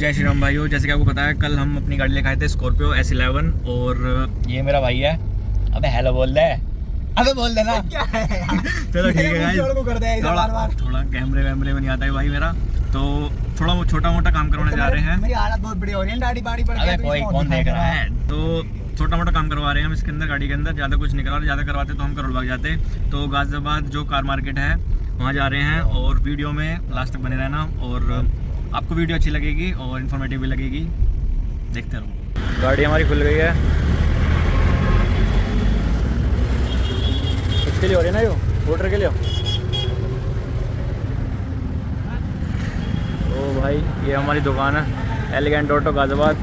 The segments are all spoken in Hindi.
जय श्री राम भाइयों। जैसे कि आपको पता है कल हम अपनी गाड़ी लेकर आए थे स्कॉर्पियो S11 और ये मेरा भाई है। अबे हेलो बोल दे, अबे बोल देना क्या है। चलो ठीक है गाइस, थोड़ा कैमरे वैमरे में नहीं आता है भाई मेरा, तो थोड़ा छोटा मोटा काम करवाने जा रहे हैं। मेरी हालत बहुत बढ़िया हो रही है, दाढ़ी बाड़ी पड़ गई। अबे कोई कौन देख रहा है, तो छोटा मोटा काम करवा रहे हैं हम इसके अंदर, गाड़ी के अंदर। ज़्यादा कुछ नहीं करवा रहे, ज़्यादा करवाते तो हम करोड़ भाग जाते। तो गाजियाबाद जो कार मार्केट है वहाँ जा रहे हैं और वीडियो में लास्ट तक बने रहना और आपको वीडियो अच्छी लगेगी और इन्फॉर्मेटिव भी लगेगी, देखते रहो। गाड़ी हमारी खुल गई है, इसके लिए हो रही है ना, यो वोटर के लिए। तो भाई ये हमारी दुकान है, एलिगेंट ऑटो गाजियाबाद।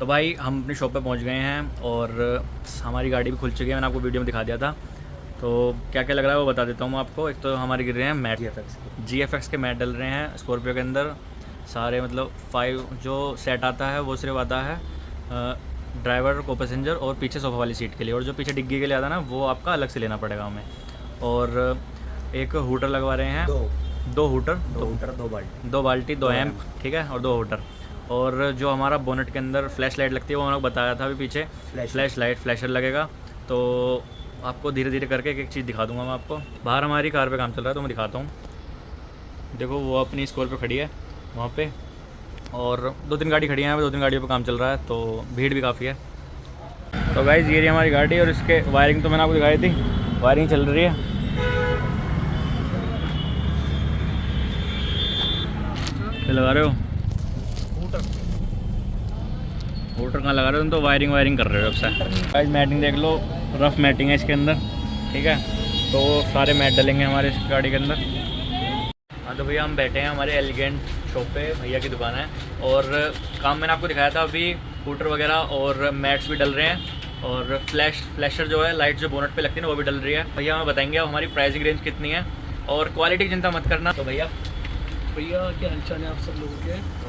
तो भाई हम अपनी शॉप पे पहुंच गए हैं और हमारी गाड़ी भी खुल चुकी है, मैंने आपको वीडियो में दिखा दिया था। तो क्या क्या लग रहा है वो बता देता हूँ मैं आपको। एक तो हमारे गिर रहे हैं मैट, GFX के मैट डल रहे हैं स्कॉर्पियो के अंदर सारे, मतलब 5 जो सेट आता है वो सिर्फ आता है ड्राइवर को पैसेंजर और पीछे सोफा वाली सीट के लिए, और जो पीछे डिग्गी के लिए आता है ना वो आपका अलग से लेना पड़ेगा हमें। और एक हूटर लगवा रहे हैं, दो हूटर, दो बाल्टी, 2 एम्प, ठीक है, और 2 हूटर। और जो हमारा बोनेट के अंदर फ्लैश लाइट लगती है वो मैंने बताया था अभी पीछे, फ्लैश लाइट फ्लैशर लगेगा। तो आपको धीरे धीरे करके एक एक चीज़ दिखा दूंगा मैं आपको। बाहर हमारी कार पे काम चल रहा है तो मैं दिखाता हूँ। देखो वो अपनी स्कॉर्पियो खड़ी है वहाँ पे, और 2-3 गाड़ी खड़ी हैं, 2-3 गाड़ियों पे काम चल रहा है, तो भीड़ भी काफ़ी है। तो गाइस ये रही हमारी गाड़ी और इसके वायरिंग तो मैंने आपको दिखाई थी, वायरिंग चल रही है। क्या लगा रहे हो? वोटर कहाँ लगा रहे हो तुम? तो वायरिंग कर रहे हो अब से। गाइस मैटिंग देख लो, रफ मैटिंग है इसके अंदर, ठीक है। तो सारे मैट डलेंगे हमारे इस गाड़ी के अंदर। हाँ तो भैया हम बैठे हैं हमारे एलिगेंट शॉप पे, भैया की दुकान है। और काम मैंने आपको दिखाया था अभी, हूटर वगैरह और मैट्स भी डल रहे हैं, और फ्लैशर जो है लाइट जो बोनट पे लगती है ना वो भी डल रही है। भैया हमें बताएंगे अब हमारी प्राइसिंग रेंज कितनी है, और क्वालिटी की चिंता मत करना। तो भैया क्या हालचाल है आप सब लोगों के? तो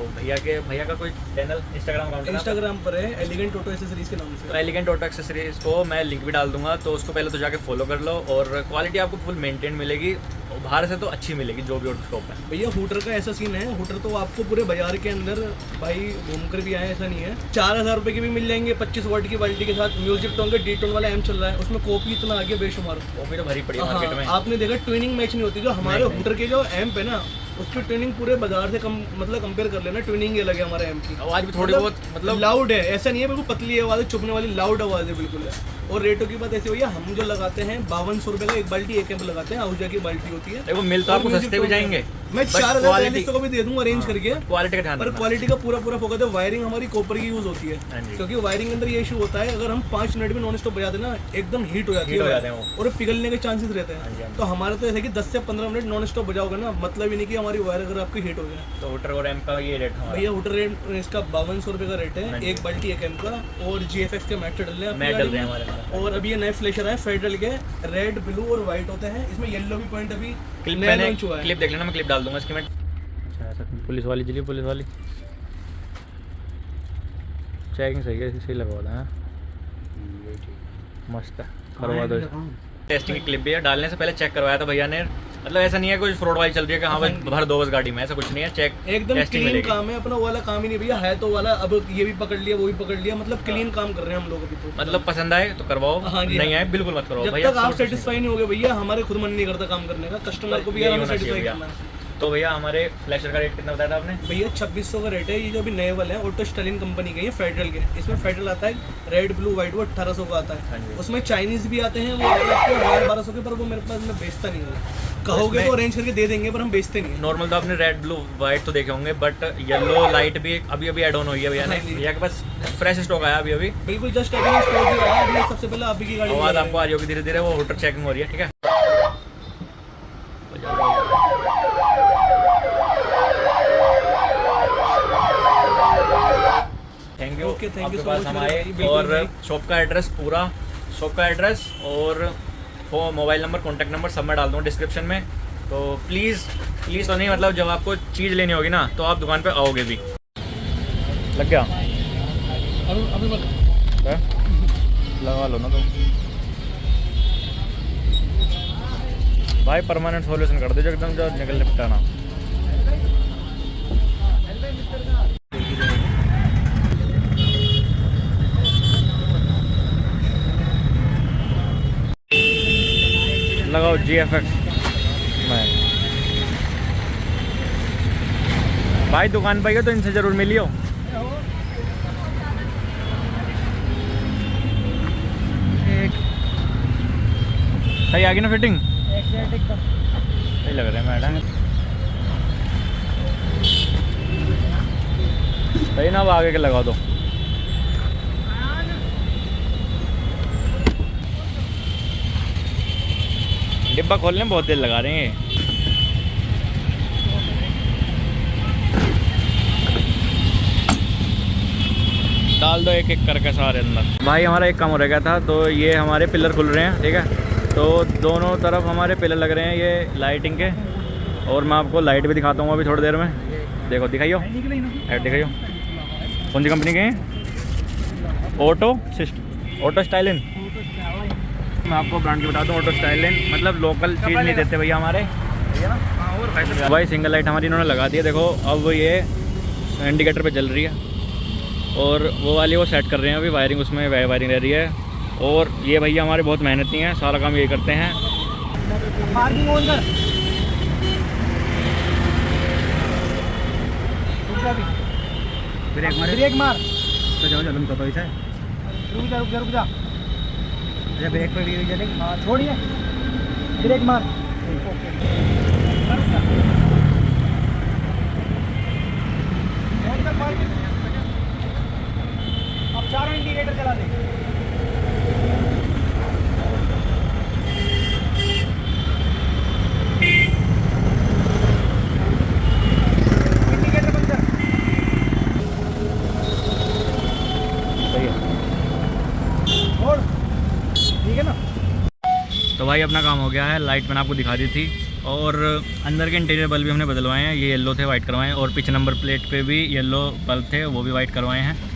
भैया का कोई चैनल इंस्टाग्राम अकाउंट इंस्टाग्राम पर है एलिगेंट ऑटो एक्सेसरीज के नाम से। तो एलिगेंट ऑटो एक्सेसरीज को मैं लिंक भी डाल दूंगा, तो उसको पहले तो जाके फॉलो कर लो। और क्वालिटी आपको फुल मेंटेन मिलेगी, और बाहर से तो अच्छी मिलेगी जो भी शॉप है। भैया हूटर का ऐसा सीन है, हूटर तो आपको पूरे बाजार के अंदर भाई घूम कर भी आए, ऐसा नहीं है। 4000 रुपये के भी मिल जाएंगे 25 वाट की बाल्टी के साथ। म्यूजिक टोन का D-टोन वाला एम चल रहा है, उसमें कॉपी इतना आगे बेशुमार, कॉपी तो भरी पड़ी है मार्केट में। आपने देखा ट्विनिंग मैच नहीं होती, जो हमारे हूटर के जो एम्प है ना उसकी ट्यूनिंग पूरे बाजार से मतलब कंपेयर कर लेना, ट्यूनिंग अलग है हमारे एम की। आवाज भी थोड़ी बहुत मतलब लाउड है, ऐसा नहीं है बिल्कुल पतली आवाज़ है, चुभने वाली लाउड आवाज़ है बिल्कुल है। और रेटों की बात ऐसी भैया, हम जो लगाते हैं 5200 रुपये का एक बाल्टी, एक एम्प लगाते हैं, आहूजा की बाल्टी होती है। देखो मिल तो आपको सस्ते भी जाएंगे, मैं 4000 को भी दे दूंगा अरेंज करके। क्वालिटी का ध्यान, पर क्वालिटी का पूरा फोकस है। वायरिंग हमारी कॉपर की यूज होती है, क्योंकि वायरिंग के अंदर ये इशू होता है, अगर हम 5 मिनट में नॉन स्टॉप बजा देना एकदम हीट हो जाती है और पिघलने के चांसेस रहते हैं। तो हमारा तो ऐसा कि 10 से 15 मिनट नॉन स्टॉप बजाओगे ना, मतलब ही नहीं कि हमारी वायर अगर आपकी हीट हो जाए। तो हूटर और एम्प का ये रेट है भैया, हूटर रेट इसका 5200 रुपये का रेट है, एक बाल्टी एक एम्प का। और GFX के मैट डल रहे हैं हमारे। और अभी ये नए फ्लैशर है फेडरल के, रेड ब्लू और व्हाइट होते हैं, इसमें येलो भी पॉइंट अभी नया लॉन्च हुआ है। क्लिप देख लेना, मैं क्लिप डाल दूंगा इसकी। मैं पुलिस वाली चलिए, पुलिस वाली चेकिंग सही है, सही लगवा दें। मस्त है, करवा दो। टेस्टिंग की क्लिप भी है, डालने से पहले चेक करवाया था भैया ने। मतलब ऐसा नहीं है कोई फ्रॉड वाली चल रही है कि हाँ भाई भर दो बस गाड़ी में, ऐसा कुछ नहीं है। चेक एकदम क्लीन काम है अपना, वाला काम ही नहीं भैया है तो वाला। अब ये भी पकड़ लिया वो भी पकड़ लिया, मतलब क्लीन काम कर रहे हैं हम लोग अभी। तो मतलब पसंद आए तो करवाओ, नहीं आए बिल्कुल मत करवाओ। जब तक आप सेटिस्फाई नहीं होगे भैया, हमारे खुद मन नहीं करता काम करने का, कस्टमर को भी सेटिस्फाई करना है। तो भैया हमारे फ्लैशर का रेट कितना बताया था आपने? भैया 2600 का रेट है। ये जो अभी नए वाले हैं ऑटो स्टालिन कंपनी के, फेडरल के, इसमें फेडरल आता है रेड ब्लू व्हाइट, वो 1800 का आता है। उसमें चाइनीज भी आते हैं, वो 1200 के, पर वो मेरे पास मैं बेचता नहीं हूँ। कहोगे तो अरेंज करके दे देंगे, पर हम बेचते नहीं। नॉर्मल तो आपने रेड ब्लू व्हाइट तो देखे होंगे, बट येलो लाइट भी अभी ऐड ऑन हुई है भैया ने। भैया के पास फ्रेश स्टॉक आया अभी बिल्कुल जस्ट अभी स्टॉक ही आया अभी। सबसे पहले आप की गाड़ी आवाज आपको आ रही होगी धीरे धीरे, वो हूटर चेकिंग हो रही है, ठीक है। Thank you, okay, thank you so much. हमारे और शॉप का एड्रेस, पूरा शॉप का एड्रेस और मोबाइल नंबर, कॉन्टैक्ट नंबर सब मैं डाल दूँगा डिस्क्रिप्शन में। तो प्लीज़ तो नहीं, मतलब जब आपको चीज़ लेनी होगी ना तो आप दुकान पे आओगे भी। लग गया अभी लगा लो ना तुम। भाई परमानेंट सॉल्यूशन कर दो जो एकदम जो निकल निपटाना। लगाओ GFX मैं भाई दुकान पर गए तो इनसे ज़रूर मिलियो। सही आ गई ना फिटिंग? सही लग रहा है मैडम। सही ना, अब आगे के लगा दो। डिब्बा खोलने में बहुत देर लगा रहे हैं। डाल दो एक एक करके सारे अंदर। भाई हमारा एक काम हो रह गया था, तो ये हमारे पिलर खुल रहे हैं, ठीक है। तो दोनों तरफ हमारे पिलर लग रहे हैं ये लाइटिंग के, और मैं आपको लाइट भी दिखाता हूँ अभी थोड़ी देर में। देखो दिखाइयो, ऐड दिखाइयो। कौन सी कंपनी के हैं? Auto Stalin. मैं आपको ब्रांड की बता दूँ, ऑटो स्टाइलिन मतलब लोकल चीज़ नहीं देते भैया हमारे। भाई सिंगल लाइट हमारी इन्होंने लगा दी है, देखो अब ये इंडिकेटर पे चल रही है, और वो वाली वो सेट कर रहे हैं अभी, वायरिंग उसमें वायरिंग रह रही है। और ये भैया हमारे बहुत मेहनती हैं, सारा काम यही करते हैं। पार्किंग ऑन कर। ब्रेक मार। तो जाओ जल्दी तो ऐसा है। रुक जा। ये ब्रेक पे भी चलेगी। हाँ छोड़िए, ब्रेक मार। अब चारों इंडिकेटर चला दे। ठीक है ना। तो भाई अपना काम हो गया है। लाइट मैंने आपको दिखा दी थी, और अंदर के इंटीरियर बल्ब भी हमने बदलवाए हैं। ये येलो थे, वाइट करवाए हैं, और पीछे नंबर प्लेट पे भी येलो बल्ब थे, वो भी वाइट करवाए हैं।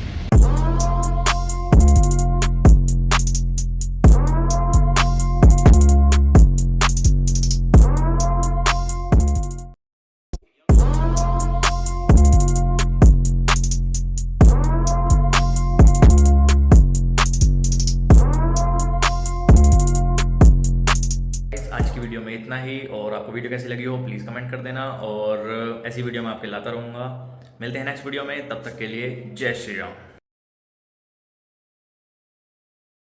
आज की वीडियो में इतना ही, और आपको वीडियो कैसी लगी हो प्लीज़ कमेंट कर देना, और ऐसी वीडियो मैं आपके लाता रहूँगा। मिलते हैं नेक्स्ट वीडियो में, तब तक के लिए जय श्री राम।